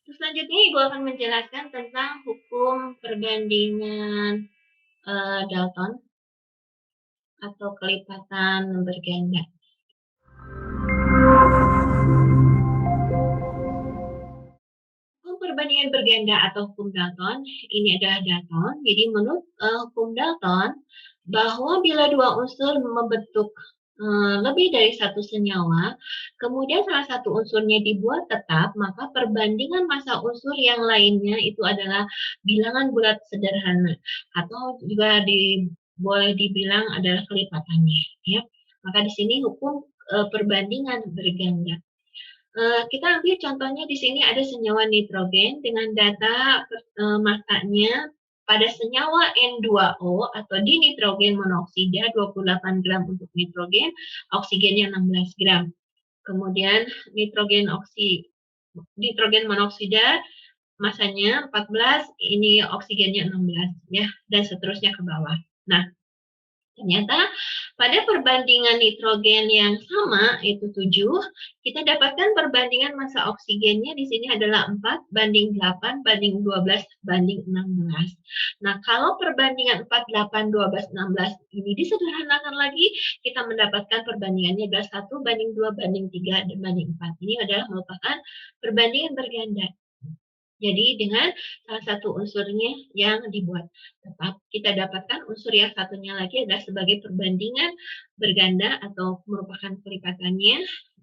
Selanjutnya Ibu akan menjelaskan tentang hukum perbandingan Dalton atau kelipatan berganda. Hukum perbandingan berganda atau hukum Dalton, ini adalah Dalton. Jadi menurut hukum Dalton, bahwa bila dua unsur membentuk lebih dari satu senyawa, kemudian salah satu unsurnya dibuat tetap, maka perbandingan massa unsur yang lainnya itu adalah bilangan bulat sederhana, atau juga boleh dibilang adalah kelipatannya. Ya. Maka di sini hukum perbandingan berganda. Kita ambil contohnya di sini ada senyawa nitrogen dengan data massanya pada senyawa N2O atau dinitrogen monoksida 28 gram untuk nitrogen, oksigennya 16 gram. Kemudian nitrogen monoksida masanya 14, ini oksigennya 16 ya, dan seterusnya ke bawah. Nah, ternyata pada perbandingan nitrogen yang sama, itu 7, kita dapatkan perbandingan massa oksigennya di sini adalah 4 banding 8 banding 12 banding 16. Nah, kalau perbandingan 4, 8, 12, 16 ini disederhanakan lagi, kita mendapatkan perbandingannya adalah 1 banding 2 banding 3 dan banding 4. Ini adalah merupakan perbandingan berganda. Jadi dengan salah satu unsurnya yang dibuat tetap, kita dapatkan unsur yang satunya lagi adalah sebagai perbandingan berganda atau merupakan kelipatannya,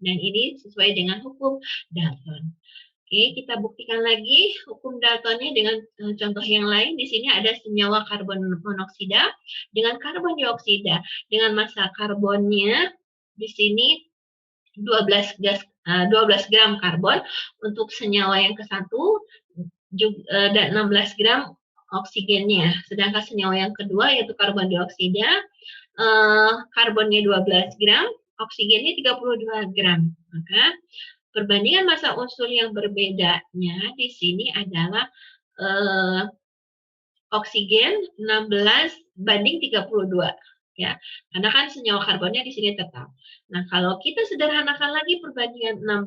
dan ini sesuai dengan hukum Dalton. Oke, kita buktikan lagi hukum Daltonnya dengan contoh yang lain. Di sini ada senyawa karbon monoksida dengan karbon dioksida dengan massa karbonnya di sini 12 gram karbon untuk senyawa yang ke-1 dan 16 gram oksigennya. Sedangkan senyawa yang kedua yaitu karbon dioksida, karbonnya 12 gram, oksigennya 32 gram. Maka perbandingan massa unsur yang berbedanya di sini adalah oksigen 16 banding 32. Ya, karena kan senyawa karbonnya di sini tetap. Nah, kalau kita sederhanakan lagi perbandingan 16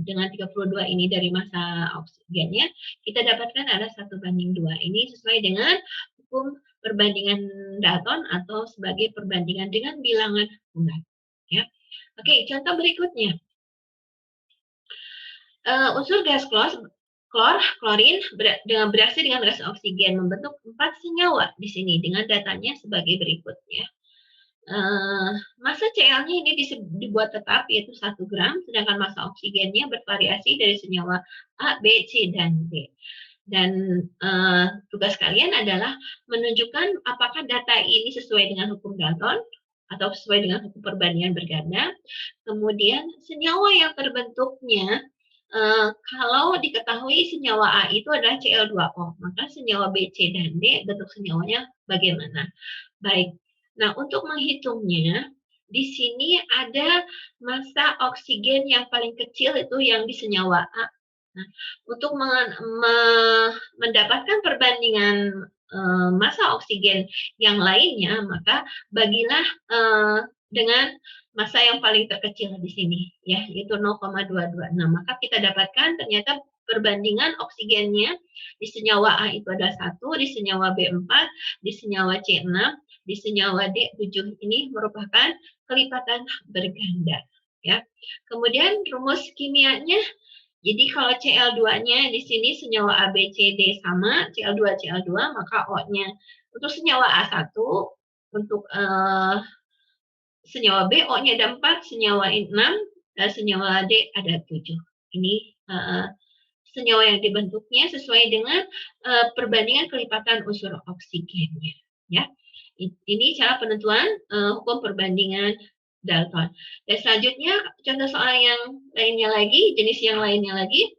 dengan 32 ini dari massa oksigennya, kita dapatkan ada 1 banding 2. Ini sesuai dengan hukum perbandingan Dalton atau sebagai perbandingan dengan bilangan bulat. Ya. Oke, contoh berikutnya. Unsur gas klorin dengan bereaksi dengan gas oksigen membentuk 4 senyawa di sini dengan datanya sebagai berikut ya. Massa Cl-nya ini dibuat tetap yaitu 1 gram, sedangkan massa oksigennya bervariasi dari senyawa A, B, C, dan D. Dan tugas kalian adalah menunjukkan apakah data ini sesuai dengan hukum Dalton atau sesuai dengan hukum perbandingan berganda. Kemudian senyawa yang terbentuknya kalau diketahui senyawa A itu adalah Cl2O, maka senyawa B, C, dan D bentuk senyawanya bagaimana? Baik. Nah, untuk menghitungnya, di sini ada massa oksigen yang paling kecil itu yang di senyawa A. Nah, untuk mendapatkan perbandingan massa oksigen yang lainnya, maka bagilah dengan massa yang paling terkecil di sini, ya, yaitu 0,226. Maka kita dapatkan ternyata perbandingan oksigennya di senyawa A itu ada 1, di senyawa B 4, di senyawa C 6, di senyawa D 7. Ini merupakan kelipatan berganda. Ya. Kemudian rumus kimianya, jadi kalau Cl2-nya di sini senyawa A, B, C, D sama, Cl2, Cl2, maka O-nya untuk senyawa A1, untuk senyawa B, O-nya ada 4, senyawa 6, dan senyawa D ada 7. Ini senyawa yang dibentuknya sesuai dengan perbandingan kelipatan unsur oksigennya. Ya, ini cara penentuan hukum perbandingan Dalton. Dan selanjutnya contoh soal yang lainnya lagi, jenis yang lainnya lagi.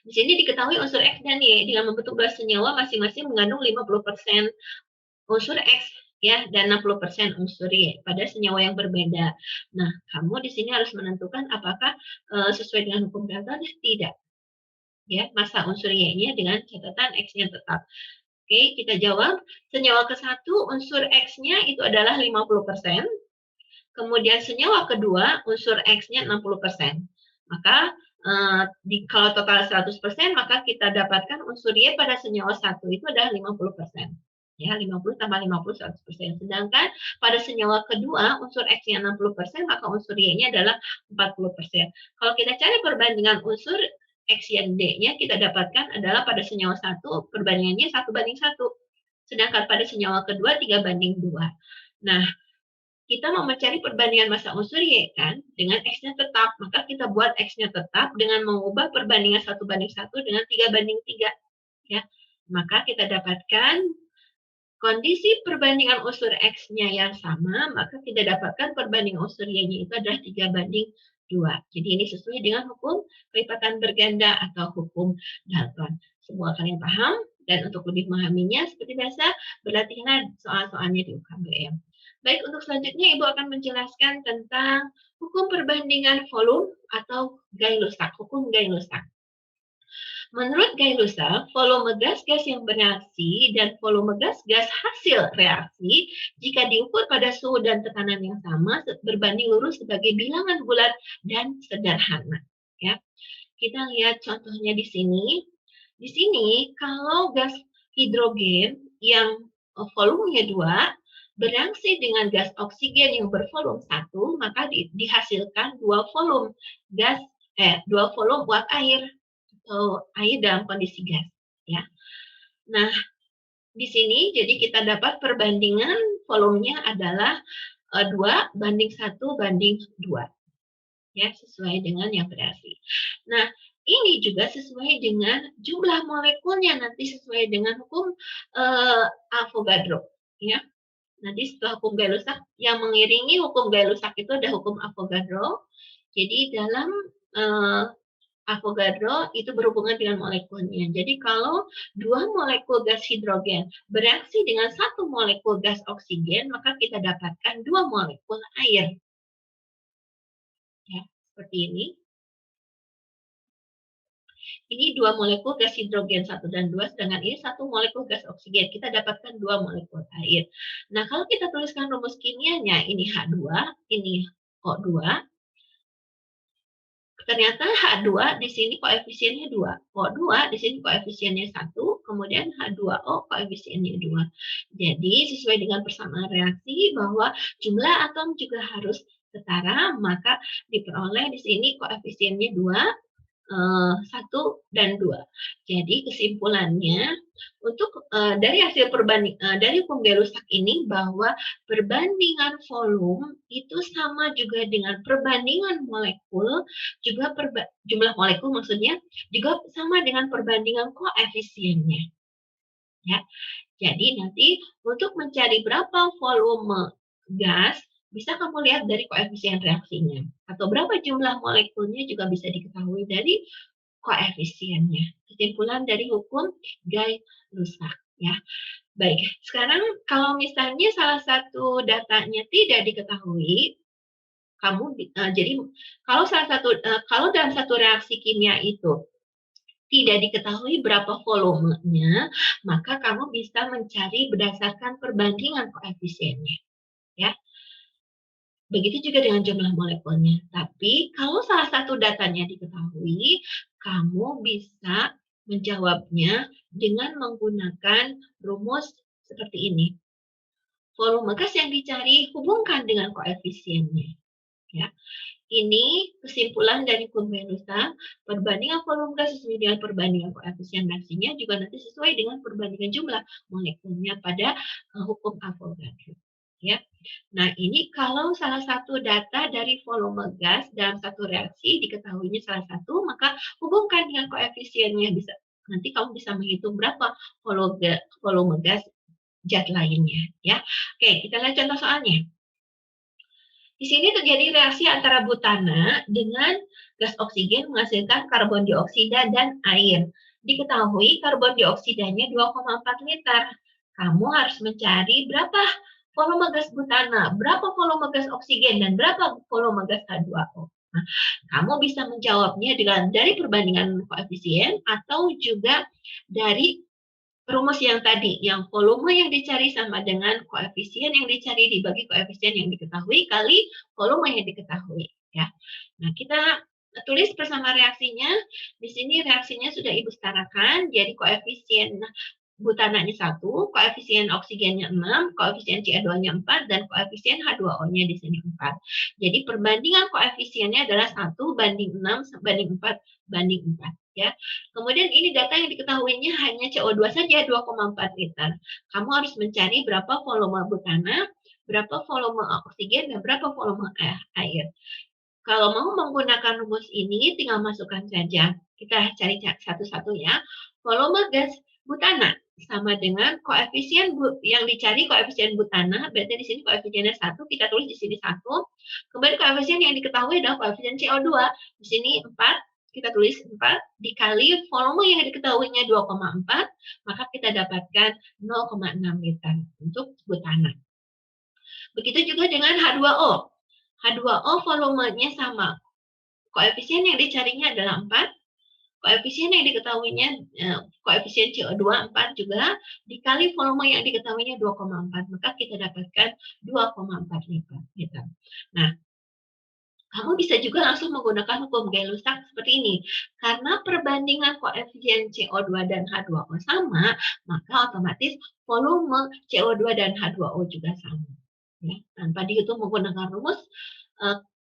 Di sini diketahui unsur X dan Y dengan membentuk 2 senyawa masing-masing mengandung 50% unsur X ya dan 60% unsur Y pada senyawa yang berbeda. Nah, kamu di sini harus menentukan apakah sesuai dengan hukum Dalton tidak. Ya, massa unsur Y-nya dengan catatan X-nya tetap. Oke, kita jawab. Senyawa ke-1 unsur X-nya itu adalah 50%. Kemudian senyawa kedua unsur X-nya 60%. Maka kalau total 100%, maka kita dapatkan unsur Y pada senyawa 1 itu adalah 50%. Ya, 50 tambah 50, 100%. Sedangkan pada senyawa kedua, unsur X-nya 60%, maka unsur Y-nya adalah 40%. Kalau kita cari perbandingan unsur X dan D-nya, kita dapatkan adalah pada senyawa 1, perbandingannya 1:1. Sedangkan pada senyawa kedua, 3:2. Nah, kita mau mencari perbandingan massa unsur Y kan dengan X-nya tetap, maka kita buat X-nya tetap dengan mengubah perbandingan 1:1 dengan 3:3 ya. Maka kita dapatkan kondisi perbandingan unsur X-nya yang sama, maka kita dapatkan perbandingan unsur Y-nya itu adalah 3:2. Jadi ini sesuai dengan hukum kelipatan berganda atau hukum Dalton. Semua kalian paham? Dan untuk lebih memahaminya, seperti biasa, berlatihlah soal-soalnya di UKBM. Baik, untuk selanjutnya Ibu akan menjelaskan tentang hukum perbandingan volume atau Gay-Lussac, hukum Gay-Lussac. Menurut Gay-Lussac, volume gas-gas yang bereaksi dan volume gas-gas hasil reaksi jika diukur pada suhu dan tekanan yang sama berbanding lurus sebagai bilangan bulat dan sederhana. Ya, kita lihat contohnya di sini. Di sini kalau gas hidrogen yang volumenya 2 bereaksi dengan gas oksigen yang bervolume 1, maka dihasilkan 2 volume uap air atau air dalam kondisi gas ya. Nah, di sini jadi kita dapat perbandingan volumenya adalah 2:1:2 ya, sesuai dengan yang bereaksi. Nah, ini juga sesuai dengan jumlah molekulnya, nanti sesuai dengan hukum Avogadro ya. Nanti setelah hukum Gay-Lussac, yang mengiringi hukum Gay-Lussac itu ada hukum Avogadro. Jadi dalam Avogadro itu berhubungan dengan molekulnya. Jadi kalau 2 molekul gas hidrogen bereaksi dengan 1 molekul gas oksigen, maka kita dapatkan 2 molekul air. Ya, seperti ini. Ini 2 molekul gas hidrogen 1 dan 2, sedangkan ini 1 molekul gas oksigen. Kita dapatkan 2 molekul air. Nah, kalau kita tuliskan rumus kimianya, ini H2, ini O2. Ternyata H2 di sini koefisiennya 2. O2 di sini koefisiennya 1, kemudian H2O koefisiennya 2. Jadi, sesuai dengan persamaan reaksi bahwa jumlah atom juga harus setara, maka diperoleh di sini koefisiennya 2. 1 dan 2. Jadi kesimpulannya untuk dari hasil dari hukum Gay-Lussac ini bahwa perbandingan volume itu sama juga dengan perbandingan molekul, juga jumlah molekul maksudnya juga sama dengan perbandingan koefisiennya. Ya. Jadi nanti untuk mencari berapa volume gas bisa kamu lihat dari koefisien reaksinya. Atau berapa jumlah molekulnya juga bisa diketahui dari koefisiennya. Kesimpulan dari hukum Gay-Lussac. Ya. Baik, sekarang kalau misalnya salah satu datanya tidak diketahui, jadi kalau dalam satu reaksi kimia itu tidak diketahui berapa volumenya, maka kamu bisa mencari berdasarkan perbandingan koefisiennya. Ya. Begitu juga dengan jumlah molekulnya. Tapi kalau salah satu datanya diketahui, kamu bisa menjawabnya dengan menggunakan rumus seperti ini. Volume gas yang dicari hubungkan dengan koefisiennya. Ya. Ini kesimpulan dari hukum Gay-Lussac, perbandingan volume gas sesuai dengan perbandingan koefisien reaksinya juga nanti sesuai dengan perbandingan jumlah molekulnya pada hukum Avogadro. Ya. Nah, ini kalau salah satu data dari volume gas dalam satu reaksi diketahuinya salah satu, maka hubungkan dengan koefisiennya. Nanti kamu bisa menghitung berapa volume gas zat lainnya. Ya. Oke, kita lihat contoh soalnya. Di sini terjadi reaksi antara butana dengan gas oksigen menghasilkan karbon dioksida dan air. Diketahui karbon dioksidanya 2,4 liter. Kamu harus mencari berapa volume gas butana, berapa volume gas oksigen, dan berapa volume gas H2O. Nah, kamu bisa menjawabnya dari perbandingan koefisien atau juga dari rumus yang tadi, yang volume yang dicari sama dengan koefisien yang dicari dibagi koefisien yang diketahui kali volume yang diketahui. Ya. Nah, kita tulis bersama reaksinya. Di sini reaksinya sudah Ibu setarakan, jadi koefisien butananya 1, koefisien oksigennya 6, koefisien CO2-nya 4, dan koefisien H2O-nya di sini 4. Jadi perbandingan koefisiennya adalah 1 banding 6 banding 4 banding 4. Ya. Kemudian ini data yang diketahuinya hanya CO2 saja 2,4 liter. Kamu harus mencari berapa volume butana, berapa volume oksigen, dan berapa volume air. Kalau mau menggunakan rumus ini, tinggal masukkan saja. Kita cari satu-satu ya. Volume gas butana sama dengan koefisien yang dicari koefisien butana, berarti di sini koefisiennya 1, kita tulis di sini 1. Kemudian koefisien yang diketahui adalah koefisien CO2. Di sini 4, kita tulis 4 dikali volume yang diketahuinya 2,4, maka kita dapatkan 0,6 liter untuk butana. Begitu juga dengan H2O. H2O volumenya sama. Koefisien yang dicarinya adalah 4. Koefisien yang diketahuinya, koefisien CO2 4 juga, dikali volume yang diketahuinya 2,4. Maka kita dapatkan 2,4 liter. Nah, kamu bisa juga langsung menggunakan hukum Gay-Lussac seperti ini. Karena perbandingan koefisien CO2 dan H2O sama, maka otomatis volume CO2 dan H2O juga sama. Ya, tanpa dihitung menggunakan rumus,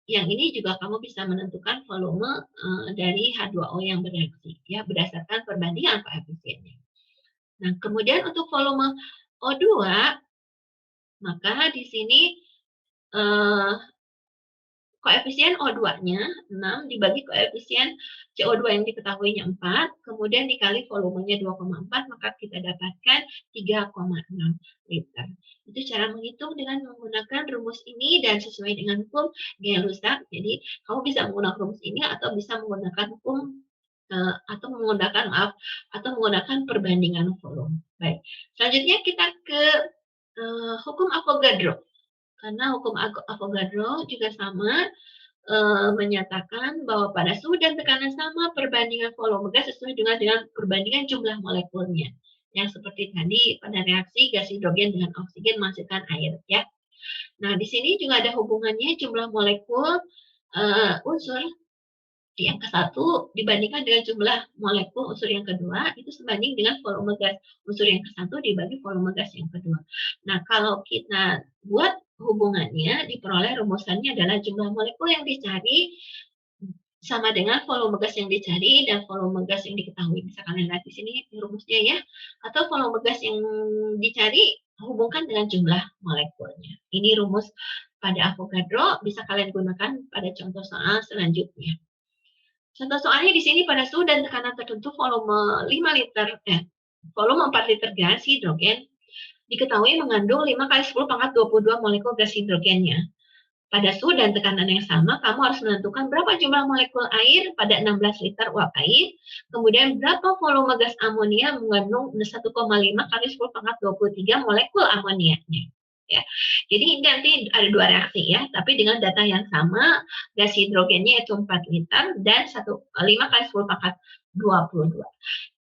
yang ini juga kamu bisa menentukan volume dari H2O yang bereaksi, ya, berdasarkan perbandingan koefisiennya. Nah, kemudian untuk volume O2, maka di sini koefisien O2-nya 6 dibagi koefisien CO2 yang diketahuinya 4, kemudian dikali volumenya 2,4, maka kita dapatkan 3,6 liter. Itu cara menghitung dengan menggunakan rumus ini dan sesuai dengan hukum Gay-Lussac. Jadi, kamu bisa menggunakan rumus ini atau bisa menggunakan hukum atau menggunakan perbandingan volume. Baik. Selanjutnya kita ke hukum Avogadro. Karena hukum Avogadro juga sama, menyatakan bahwa pada suhu dan tekanan sama, perbandingan volume gas sesuai dengan perbandingan jumlah molekulnya. Yang seperti tadi pada reaksi gas hidrogen dengan oksigen menghasilkan air. Ya. Nah, di sini juga ada hubungannya jumlah molekul unsur yang ke-1 dibandingkan dengan jumlah molekul unsur yang kedua, itu sebanding dengan volume gas unsur yang ke-1 dibagi volume gas yang kedua. Nah, kalau kita buat hubungannya, diperoleh rumusannya adalah jumlah molekul yang dicari sama dengan volume gas yang dicari dan volume gas yang diketahui. Bisa kalian lihat di sini rumusnya ya. Atau volume gas yang dicari hubungkan dengan jumlah molekulnya. Ini rumus pada Avogadro, bisa kalian gunakan pada contoh soal selanjutnya. Contoh soalnya di sini pada suhu dan tekanan tertentu volume 4 liter gas hidrogen diketahui mengandung 5 kali 10 pangkat 22 molekul gas hidrogennya. Pada suhu dan tekanan yang sama, kamu harus menentukan berapa jumlah molekul air pada 16 liter uap air, kemudian berapa volume gas amonia mengandung 1,5 kali 10 pangkat 23 molekul amonianya. Ya. Jadi ini nanti ada 2 reaksi ya, tapi dengan data yang sama, gas hidrogennya itu 4 liter dan 5 kali 10 pangkat 22.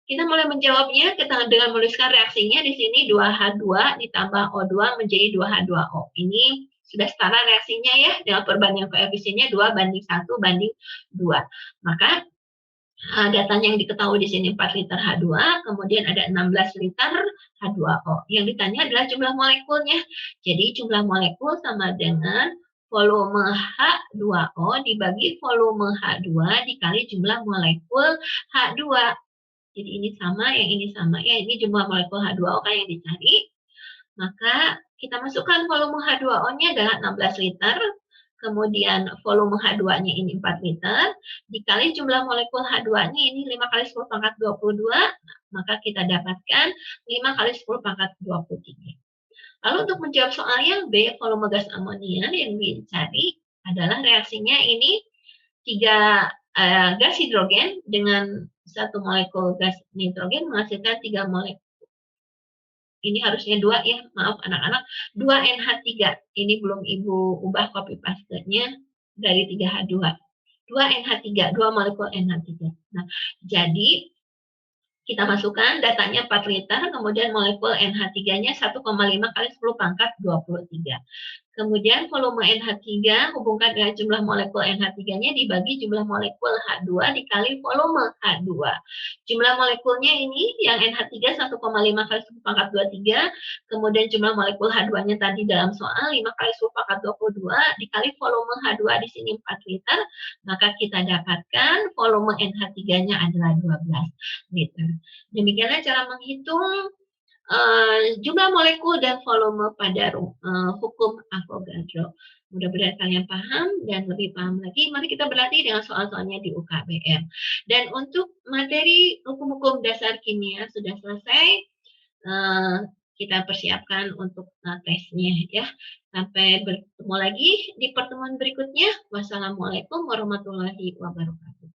Kita mulai menjawabnya dengan menuliskan reaksinya di sini 2H2 ditambah O2 menjadi 2H2O. Ini sudah setara reaksinya ya, dengan perbandingan koefisiennya 2 banding 1 banding 2. Maka datanya yang diketahui di sini 4 liter H2, kemudian ada 16 liter H2O. Yang ditanya adalah jumlah molekulnya. Jadi jumlah molekul sama dengan volume H2O dibagi volume H2 dikali jumlah molekul H2. Jadi ini sama, yang ini sama. Ya, ini jumlah molekul H2O kan yang dicari. Maka kita masukkan volume H2O-nya adalah 16 liter. Kemudian volume H2-nya ini 4 liter, dikali jumlah molekul H2-nya ini 5 kali 10 pangkat 22, maka kita dapatkan 5 kali 10 pangkat 23. Lalu untuk menjawab soal yang B, volume gas amonia yang dicari adalah reaksinya ini 3 gas hidrogen dengan 1 molekul gas nitrogen menghasilkan 3 molekul. Ini harusnya 2 ya, maaf anak-anak, 2 NH3. Ini belum Ibu ubah copy paste-nya dari 3H2. 2 NH3, 2 molekul NH3. Nah, jadi kita masukkan datanya 4 liter, kemudian molekul NH3-nya 1,5 kali 10 pangkat 23. Kemudian volume NH3 hubungkan dengan jumlah molekul NH3-nya dibagi jumlah molekul H2 dikali volume H2. Jumlah molekulnya ini yang NH3 1,5 kali 10 pangkat 23, kemudian jumlah molekul H2-nya tadi dalam soal 5 kali 10 pangkat 22 dikali volume H2 di sini 4 liter, maka kita dapatkan volume NH3-nya adalah 12 liter. Demikianlah cara menghitung jumlah molekul dan volume pada hukum Avogadro. Mudah-mudahan kalian paham dan lebih paham lagi. Mari kita berlatih dengan soal-soalnya di UKBM. Dan untuk materi hukum-hukum dasar kimia sudah selesai. Kita persiapkan untuk tesnya ya. Sampai bertemu lagi di pertemuan berikutnya. Wassalamualaikum warahmatullahi wabarakatuh.